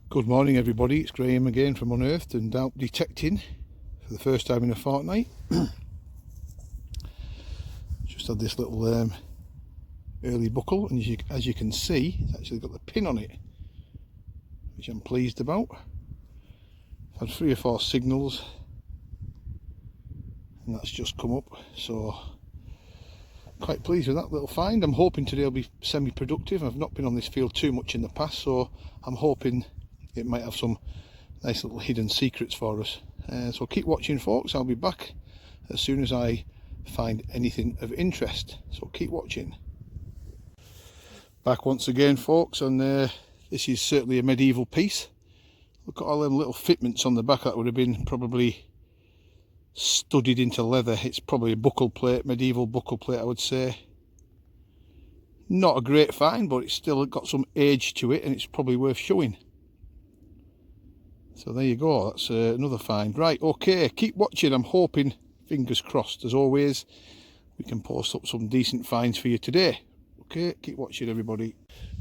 Good morning everybody, it's Graham again from Unearthed and out detecting for the first time in a fortnight. Just had this little early buckle, and as you can see, it's actually got the pin on it, which I'm pleased about. I've had 3 or 4 signals and that's just come up, so quite pleased with that little find. I'm hoping today will be semi-productive. I've not been on this field too much in the past, so I'm hoping it might have some nice little hidden secrets for us. So keep watching folks, I'll be back as soon as I find anything of interest, so keep watching. Back once again folks, and this is certainly a medieval piece. Look at all them little fitments on the back. That would have been probably studded into leather. It's probably a buckle plate, medieval buckle plate I would say. Not a great find, but it's still got some age to it and it's probably worth showing. So there you go, that's another find. Right, okay, keep watching. I'm hoping, fingers crossed as always, we can post up some decent finds for you today. Okay, keep watching everybody.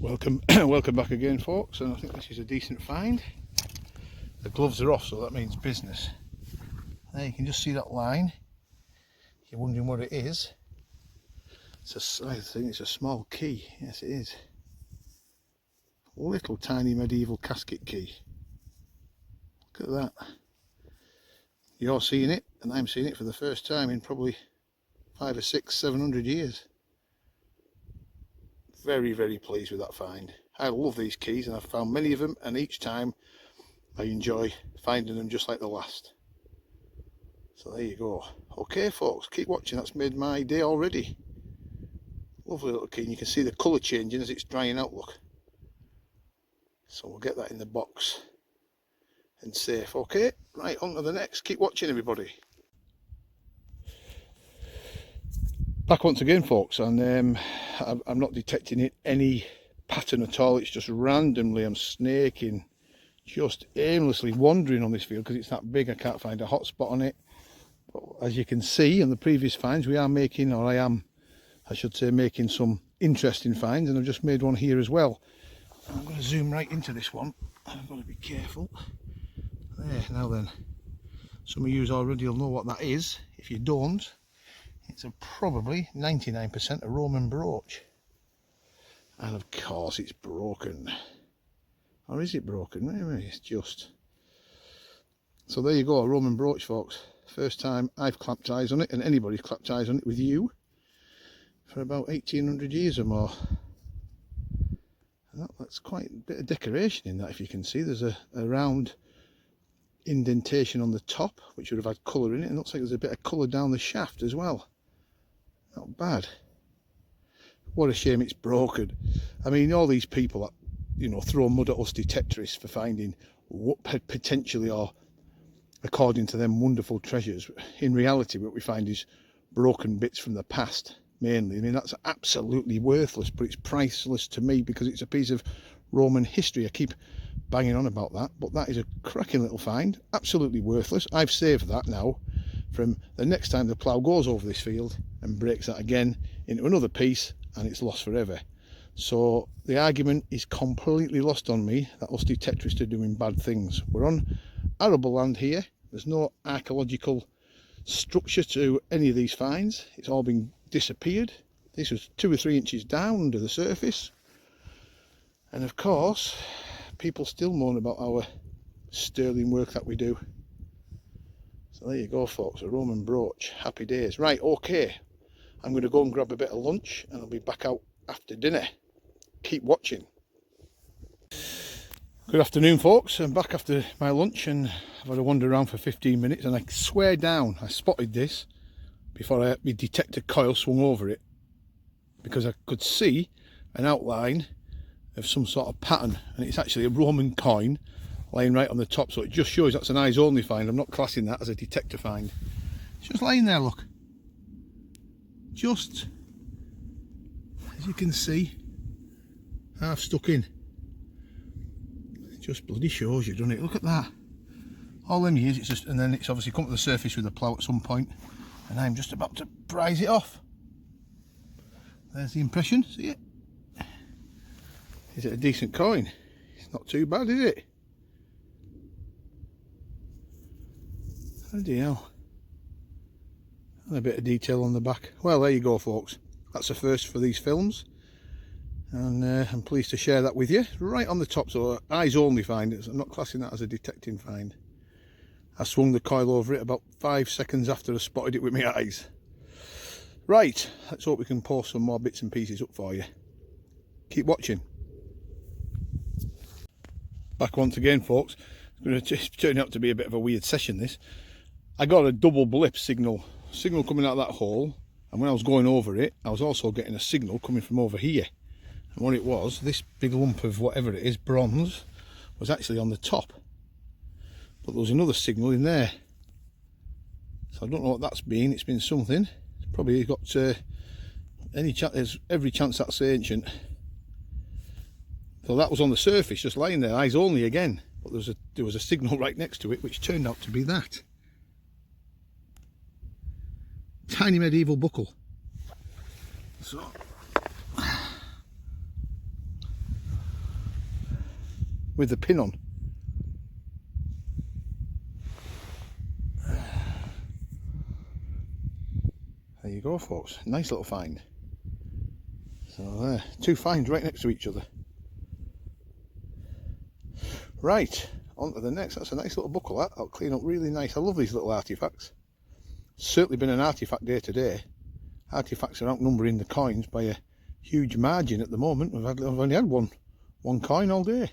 Welcome welcome back again folks, and I think this is a decent find. The gloves are off, so that means business. There you can just see that line. You're wondering what it is. I think it's a small key. Yes it is. Little tiny medieval casket key. Look at that. You're seeing it and I'm seeing it for the first time in probably 500 or 600, 700 years. Very, very pleased with that find. I love these keys and I've found many of them, and each time I enjoy finding them just like the last. So there you go. Okay folks, keep watching. That's made my day already. Lovely little key, and you can see the colour changing as it's drying out, look. So we'll get that in the box and safe. Okay, right, on to the next. Keep watching everybody. Back once again folks, and I'm not detecting any pattern at all. It's just randomly I'm snaking, just aimlessly wandering on this field because it's that big. I can't find a hot spot on it. But as you can see in the previous finds, we are making, or I should say, making some interesting finds, and I've just made one here as well. I'm going to zoom right into this one. I've got to be careful. There, now then, some of you already will know what that is. If you don't, it's probably 99% a Roman brooch, and of course it's broken. Or is it broken? Maybe it's just. So there you go, a Roman brooch folks. First time I've clapped eyes on it, and anybody's clapped eyes on it with you, for about 1800 years or more. And that's quite a bit of decoration in that. If you can see, there's a round indentation on the top which would have had colour in it, and looks like there's a bit of colour down the shaft as well. Not bad. What a shame it's broken. I mean, all these people that, you know, throw mud at us detectorists for finding what potentially are, according to them, wonderful treasures. In reality what we find is broken bits from the past mainly. I mean, that's absolutely worthless, but it's priceless to me because it's a piece of Roman history. I keep banging on about that, but that is a cracking little find, absolutely worthless. I've saved that now from the next time the plough goes over this field and breaks that again into another piece, and it's lost forever. So the argument is completely lost on me that us detectorists are doing bad things. We're on arable land here. There's no archaeological structure to any of these finds. It's all been disappeared. This was 2 or 3 inches down under the surface, and of course people still moan about our sterling work that we do. So there you go folks, a Roman brooch. Happy days. Right, okay, I'm going to go and grab a bit of lunch and I'll be back out after dinner. Keep watching. Good afternoon folks, I'm back after my lunch and I've had a wander around for 15 minutes, and I swear down I spotted this before my detector coil swung over it, because I could see an outline of some sort of pattern, and it's actually a Roman coin lying right on the top, so it just shows that's an eyes only find. I'm not classing that as a detector find. It's just lying there, look, just as you can see, half stuck in. It just bloody shows you, doesn't it? Look at that, all them years. It's just, and then it's obviously come to the surface with a plough at some point, and I'm just about to prise it off. There's the impression, see it? Is it a decent coin? It's not too bad, is it? Bloody hell. And a bit of detail on the back. Well, there you go, folks. That's a first for these films. And I'm pleased to share that with you. Right on the top, so eyes only find. I'm not classing that as a detecting find. I swung the coil over it about 5 seconds after I spotted it with my eyes. Right, let's hope we can post some more bits and pieces up for you. Keep watching. Back once again, folks. It's going to turn out to be a bit of a weird session, this. I got a double blip signal coming out of that hole, and when I was going over it, I was also getting a signal coming from over here. And what it was, this big lump of whatever it is, bronze, was actually on the top. But there was another signal in there. So I don't know what that's been. It's been something. It's probably got there's every chance that's ancient. So that was on the surface, just lying there, eyes only again. But there was a signal right next to it, which turned out to be that. Tiny medieval buckle. So with the pin on. There you go, folks. Nice little find. So there, two finds right next to each other. Right, on to the next. That's a nice little buckle, that. That'll clean up really nice. I love these little artefacts. Certainly been an artifact day today. Artifacts are outnumbering the coins by a huge margin at the moment. I've only had one coin all day.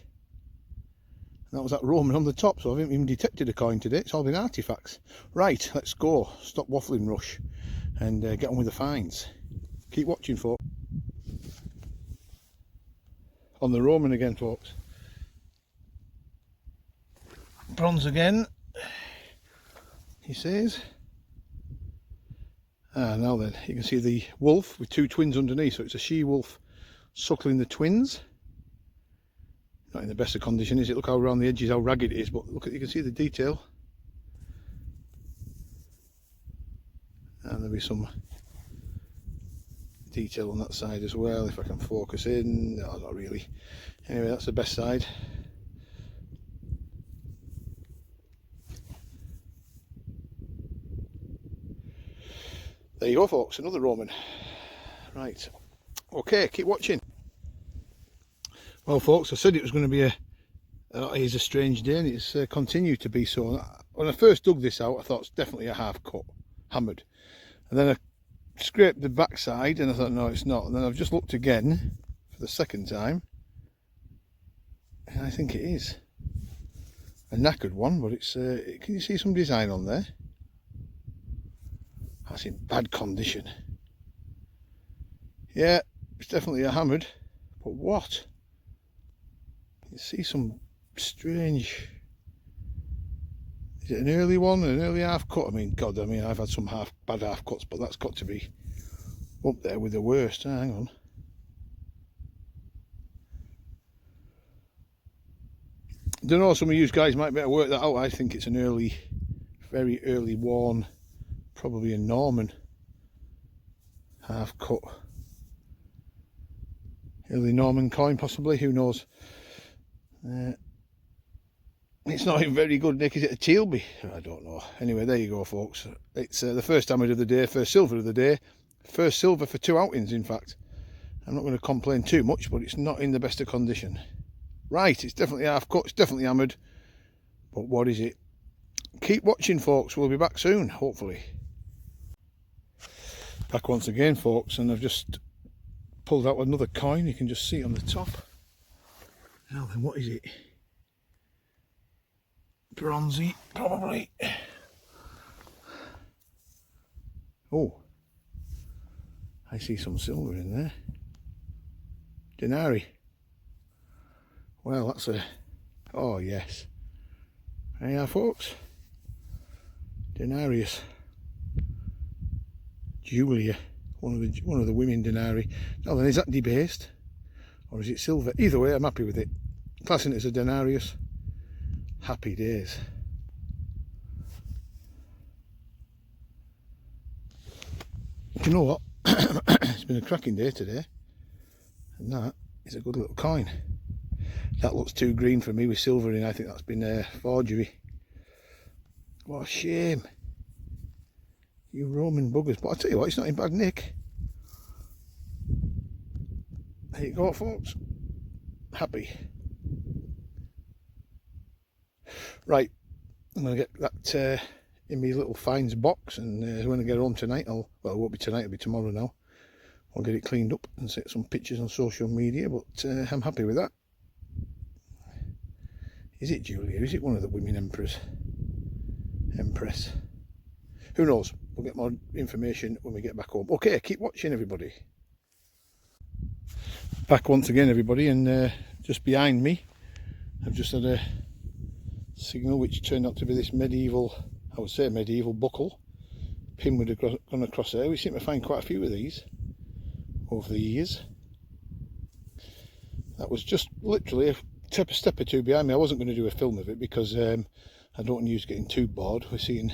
And that was that Roman on the top, so I haven't even detected a coin today. It's all been artifacts. Right, let's go. Stop waffling, Rush, and get on with the finds. Keep watching, folks. On the Roman again, folks. Bronze again, he says. Now then, you can see the wolf with two twins underneath, so it's a she-wolf suckling the twins. Not in the best of condition, is it? Look how around the edges, how ragged it is, but look, you can see the detail. And there'll be some detail on that side as well, if I can focus in. No, not really. Anyway, that's the best side. There you go, folks, another Roman. Right, okay, keep watching. Well, folks, I said it was going to be it is a strange day, and it's continued to be so. When I first dug this out, I thought it's definitely a half cut, hammered. And then I scraped the back side, and I thought, no, it's not. And then I've just looked again for the second time, and I think it is a knackered one, but it's, can you see some design on there? That's in bad condition. Yeah, it's definitely a hammered, but what? You see some strange. Is it an early one, an early half cut? I mean, God, I've had some bad half cuts, but that's got to be up there with the worst. Hang on. I don't know, some of you guys might better work that out. I think it's an early, very early worn, probably a Norman half cut. Early Norman coin, possibly, who knows. It's not in very good nick, is it a Tealby? I don't know. Anyway, there you go, folks. It's the first hammered of the day, first silver of the day. First silver for 2 outings, in fact. I'm not going to complain too much, but it's not in the best of condition. Right, it's definitely half cut, it's definitely hammered. But what is it? Keep watching, folks. We'll be back soon, hopefully. Back once again, folks, and I've just pulled out another coin. You can just see it on the top. Now then, what is it? Bronzy, probably. Oh, I see some silver in there. Denarii. Well, that's a... Oh, yes. There you are, folks. Denarius. Julia. One of the women Denarii. Now then, is that debased? Or is it silver? Either way, I'm happy with it. Classing it as a denarius. Happy days. You know what? It's been a cracking day today. And that is a good little coin. That looks too green for me with silver in. I think that's been forgery. What a shame. You Roman buggers. But I tell you what, it's not in bad nick. There you go, folks. Happy. Right, I'm going to get that in my little finds box, and when I get home tonight, well, it won't be tonight, it'll be tomorrow now. I'll get it cleaned up and set some pictures on social media, but I'm happy with that. Is it Julia? Is it one of the women empress? Who knows? We'll get more information when we get back home. Okay, keep watching, everybody. Back once again, everybody, and just behind me, I've just had a signal which turned out to be this medieval, I would say medieval buckle. Pin would have gone across there. We seem to find quite a few of these over the years. That was just literally a step or two behind me. I wasn't going to do a film of it because I don't want you getting too bored. We're seeing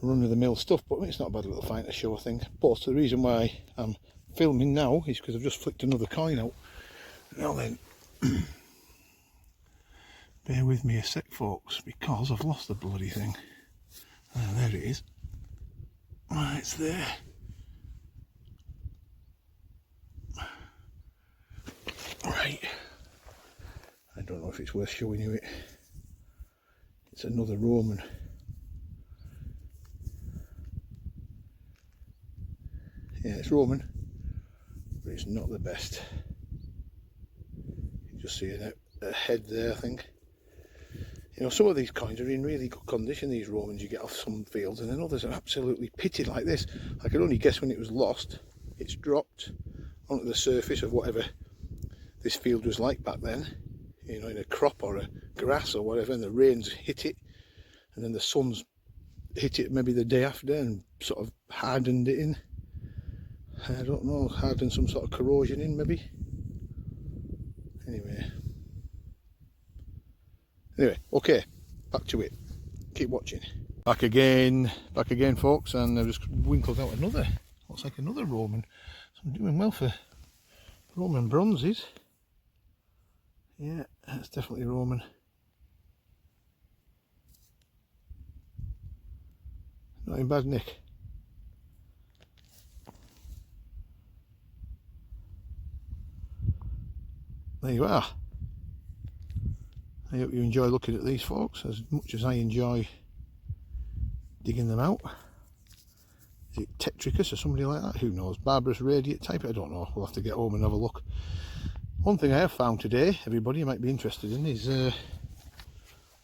run-of-the-mill stuff, but it's not a bad little find to show, I think. But the reason why I'm filming now is because I've just flicked another coin out. Now then, bear with me a sec, folks, because I've lost the bloody thing. Ah, there it is. Ah, it's there. Right. I don't know if it's worth showing you it. It's another Roman. Yeah, it's Roman, but it's not the best. You just see a head there, I think. You know, some of these coins are in really good condition, these Romans you get off some fields, and then others are absolutely pitted like this. I could only guess when it was lost, it's dropped onto the surface of whatever this field was like back then, you know, in a crop or a grass or whatever, and the rains hit it, and then the sun's hit it maybe the day after and sort of hardened it in. I don't know, hardened some sort of corrosion in maybe. Anyway, okay, back to it. Keep watching. Back again, folks, and I've just winkled out another, looks like another Roman. So I'm doing well for Roman bronzes. Yeah, that's definitely Roman. Not in bad nick. There you are. I hope you enjoy looking at these, folks, as much as I enjoy digging them out. Is it Tetricus or somebody like that? Who knows? Barbarous Radiate type? I don't know. We'll have to get home and have a look. One thing I have found today, everybody, you might be interested in, is I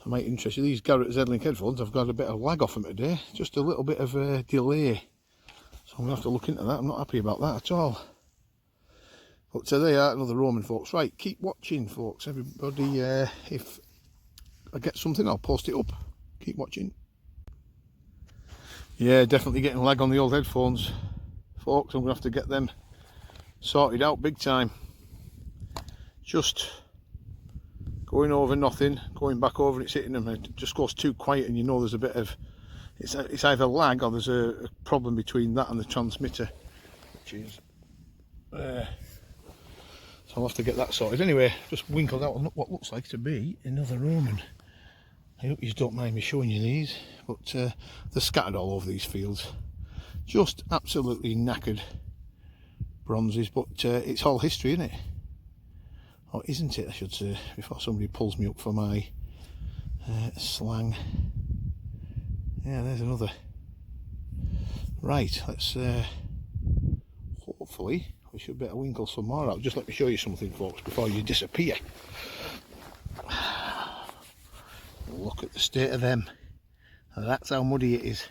might interest you. These Garrett Zedlink headphones, I've got a bit of lag off them today. Just a little bit of a delay. So I'm going to have to look into that. I'm not happy about that at all. But there they are, another Roman, folks. Right, keep watching, folks. Everybody, if I get something, I'll post it up. Keep watching. Yeah, definitely getting lag on the old headphones, folks. I'm going to have to get them sorted out big time. Just going over nothing, going back over, it's hitting them. It just goes too quiet, and you know there's a bit of, it's either lag or there's a problem between that and the transmitter, which is so I'll have to get that sorted. Anyway, just winkled out on what looks like to be another Roman. I hope you don't mind me showing you these, but they're scattered all over these fields. Just absolutely knackered bronzes, but it's all history, isn't it? Or isn't it, I should say, before somebody pulls me up for my slang. Yeah, there's another. Right, let's hopefully we should better winkle some more out. Just let me show you something, folks, before you disappear. Look at the state of them. That's how muddy it is.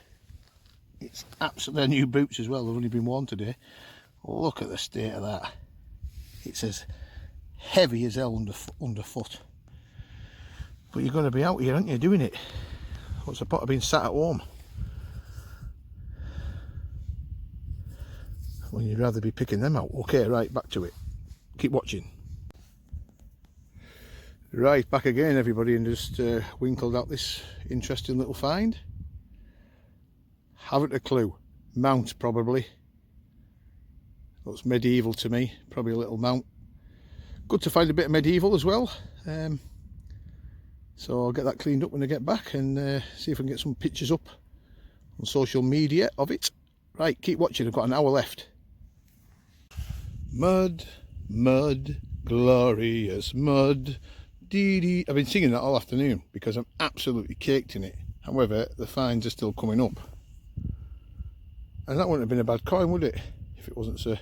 It's absolutely, they're new boots as well, they've only been worn today. Look at the state of that. It's as heavy as hell underfoot. But you're going to be out here, aren't you, doing it? What's the point of being sat at home when you'd rather be picking them out? Okay, right, back to it. Keep watching. Right, back again, everybody, and just winkled out this interesting little find. Haven't a clue. Mount, probably. Looks medieval to me. Probably a little mount. Good to find a bit of medieval as well. So I'll get that cleaned up when I get back, and see if I can get some pictures up on social media of it. Right, keep watching, I've got an hour left. Mud, mud, glorious mud, dee dee. I've been singing that all afternoon because I'm absolutely caked in it. However, the fines are still coming up. And that wouldn't have been a bad coin, would it? If it wasn't so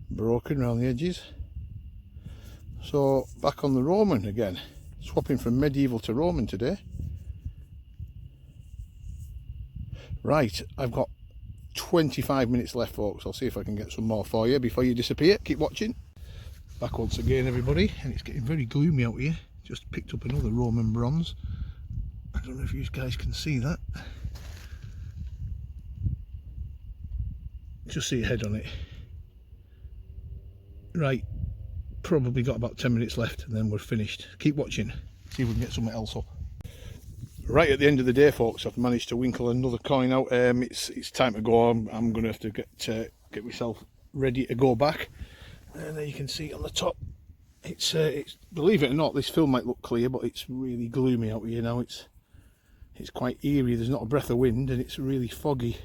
broken around the edges. So, back on the Roman again. Swapping from medieval to Roman today. Right, I've got 25 minutes left, folks. I'll see if I can get some more for you before you disappear. Keep watching. Back once again, everybody, and it's getting very gloomy out here. Just picked up another Roman bronze. I don't know if you guys can see that. Just see a head on it. Right, probably got about 10 minutes left and then we're finished. Keep watching, see if we can get something else up. Right at the end of the day, folks, I've managed to winkle another coin out. It's time to go. I'm going to have to get myself ready to go back. And there you can see on the top, it's believe it or not, this film might look clear, but it's really gloomy out here now. It's quite eerie. There's not a breath of wind and it's really foggy.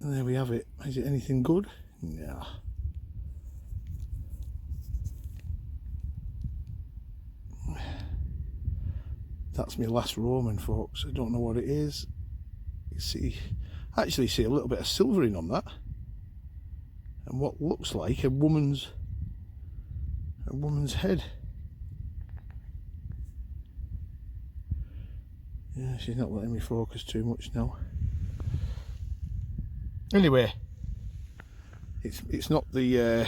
And there we have it. Is it anything good? No. That's my last Roman, folks. I don't know what it is. You see, I actually see a little bit of silvering on that, and what looks like a woman's head. Yeah, she's not letting me focus too much now. Anyway, it's not the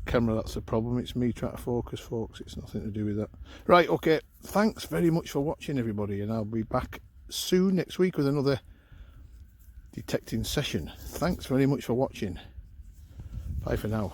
camera that's the problem, it's me trying to focus, folks. It's nothing to do with that. Right, okay, thanks very much for watching, everybody, and I'll be back soon next week with another detecting session. Thanks very much for watching. Bye for now.